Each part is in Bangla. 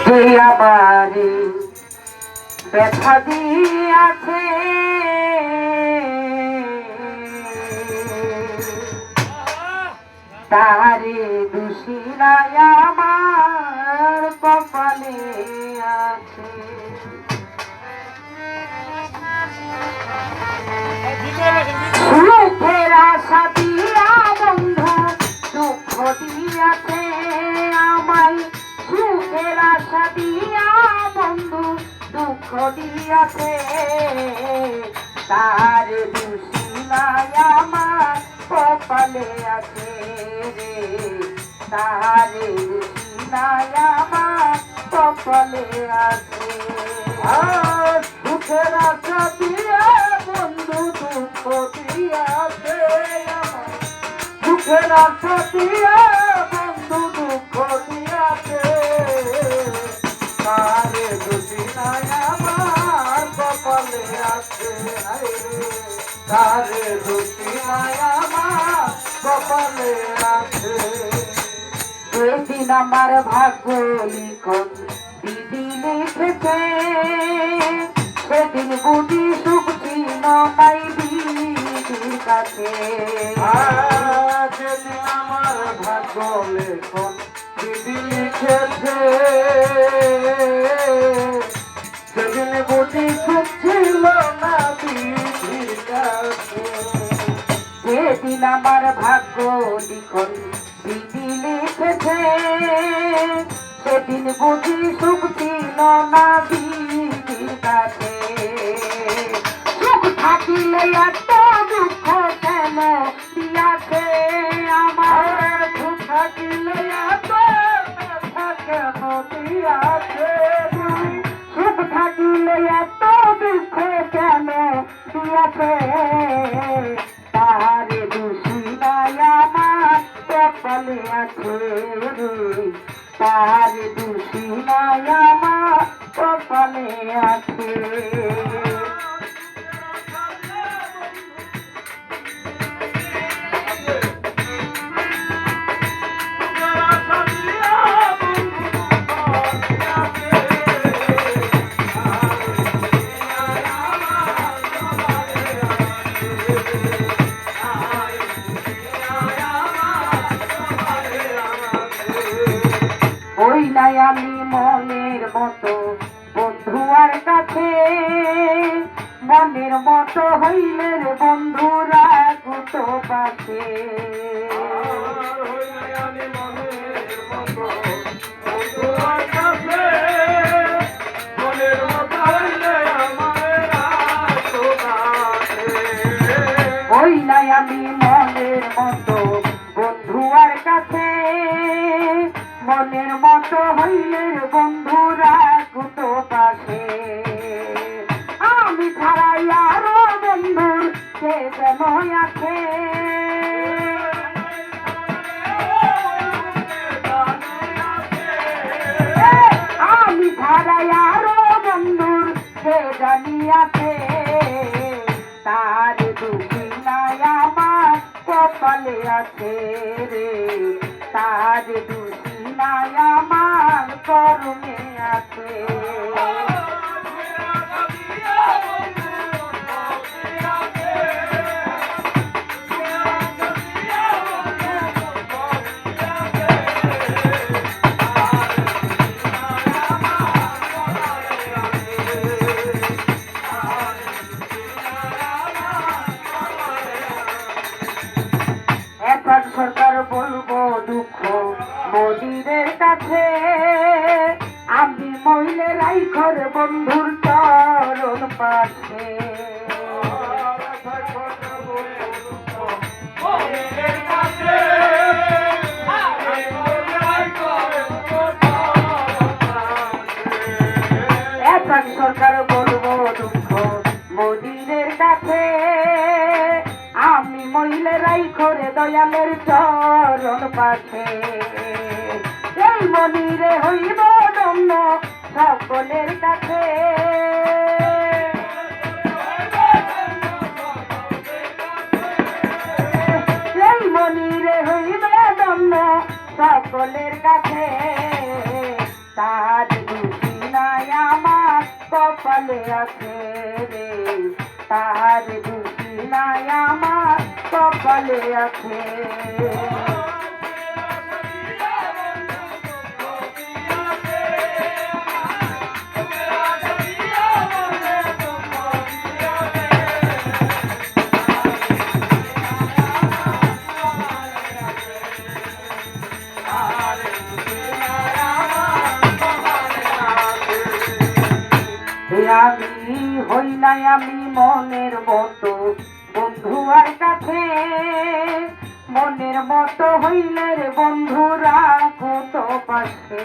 যে আমারে ব্যথা দিয়াছে তারে দোষী নাই আমার কপালে আছে। সুখের আশা দিয়া বন্ধু দুঃখ দিয়াছে আমায়, সুখের আশা দিয়া বন্ধু দুঃখ দিয়াছে তার দোষী নাই আমার কপালে আছে রে, তার দোষী নাই আমার কপালে আছে। সুখের আশা দিয়া বন্ধু দুঃখ দিয়াছে আমায়, সুখের আশা দিয়া বন্ধু দুঃখ দিয়াছে তার দোষী নাই আমার কপালে আছে, তার দোষী নাই আমার কপালে আছে। সেদিন আমার ভাগ্য লিখন দিদি লিখেছে, সেদিন বুঝি সুখ ছিল নাই দিদির কাছে। সেদিন আমার ভাগ্য লিখন দিদি লিখেছে, সেদিন বুঝি সুখ ছিল না দিদির কাছে। সেদিন আমার ভাগ্য লিখন দিদি লিখেছে, সেদিন বুঝি সুখ ছিল না দিদির কাছে। সুখ থাকিলে এত দুঃখ কেন দিয়াছে আমার, সুখ থাকিলে এত ব্যথা কেন দিয়াছে, সুখ থাকিলে এত দুঃখ কেন দিয়াছে তার দোষী নাই আমার কপালে আছে রে, তার দোষী নাই আমার কপালে আছে। ওই নাই আমি মনের মতো বন্ধু আর কাছে, মনের মতো হইলে বন্ধুরা গুতো পাশে। ওই নাই আমি মনের মতো বন্ধু আর কাছে, মনের মতো হইলে বন্ধুরা গুতো পাশে। আমি ছাড়াই আরো বন্ধুর সে যেন আছে, আমি ছাড়াই আরো বন্ধুর সে জানি আছে তার দোষী নাই আমার কপালে আছে রে, তার দোষী নাই আমার কর্মে আছে। সরকার বলবো দুঃখ মোদিদের কাছে, আমি মহিলারাই ঘরে বন্ধুর চরণ পাশে। সরকার বলবো দুঃখ মোদিদের কাছে, আমি মহিলারাই ঘরে দয়ালের চরণ পাশে। এই মনিরে হইব দম্ন সকলের কাছে, এই মনিরে হইব দম্ন সকলের কাছে, তার কপালে আছে রে, তার দোষী নাই আমার কপালে আছে। আমি হই নাই আমি মনের মতো বন্ধু আর কাছে, মনের মতো হইলে রে বন্ধু রাখো তো পাশে।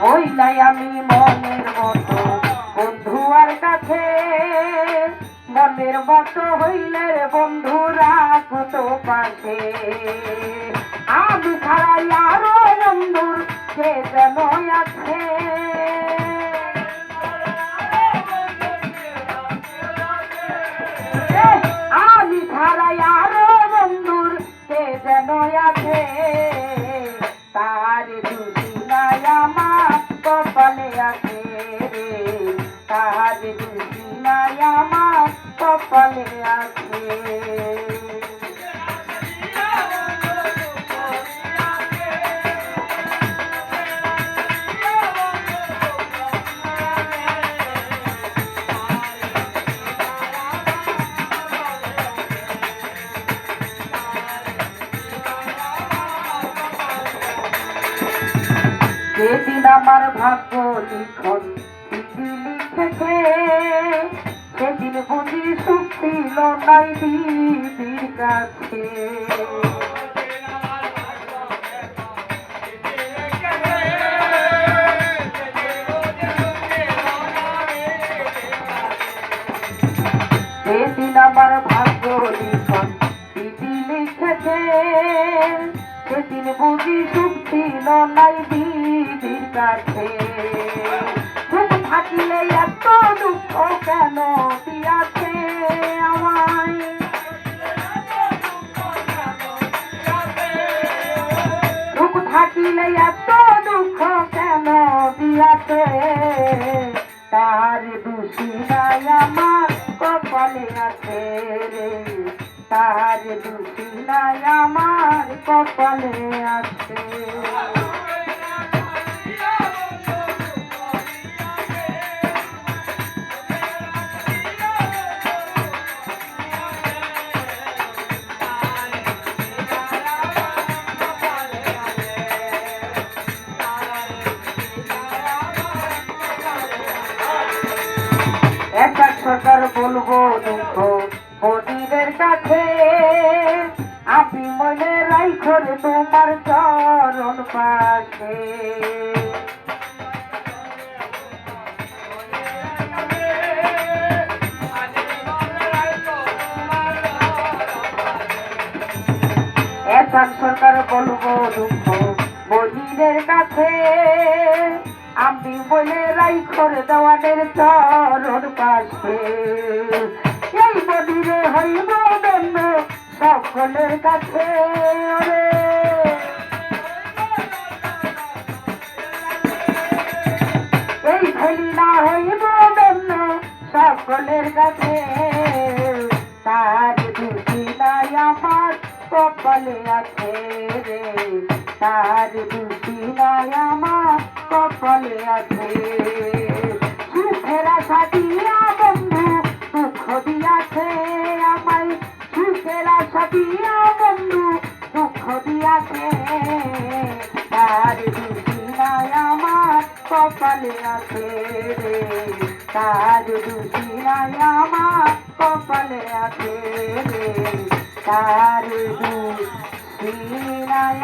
হই নাই আমি মনের মতো বন্ধু আর কাছে, মনের মতো হইলে রে বন্ধু রাখো তো পাশে। আমি ছাড়াই আরো বন্ধুর যে যেন আছে, আমি ছাড়াই আরো বন্ধুর যে যেন আছে, তার দোষী নাই আমার কপালে আছে রে, তার দোষী নাই আমার কপালে আছে। সেদিন আমার ভাগ্য লিখন চিঠি লিখেছে, সেদিন বুঝি সুখ ছিল নাই দিদির কাছে। সেদিন আমার ভাগ্য লিখন চিঠি লিখেছে, সেদিন বুঝি সুখ ছিল নাই দিদির কাছে। সুখ থাকিলে এত দুঃখ কেন দিয়াছে আমায়, সুখ থাকিলে এত দুঃখ কেন দিয়াছে, তার দোষী নাই আমার কপালে আছে রে, তার দোষী নাই আমার কপালে আছে। একটা সরকার বলবো দুঃখ বদিনের কাছে, আপনি মনে রাইখো রে তোমার চরণ পাশে। একটা সরকার বলবো দুঃখ বদিনের কাছে, আমি বলে রাইখো রে দেওয়ানের চরণ পাশে। এই বদিরে হইব দণ্ড সকলের কাছে, এই ভেলি না হইব দণ্ড সকলের কাছে, তার দোষী নাই আমার কপালে আছে রে, তার দোষী নাই আমার কপালে আছে। সুখের আশা দিয়া বন্ধু দুঃখ দিয়াছে আমায়, সুখের আশা দিয়া বন্ধু দুঃখ দিয়াছে, তার দোষী নাই আমার কপালে আছে রে, তার দোষী নাই আমার কপালে আছে রে, তার দোষী নাই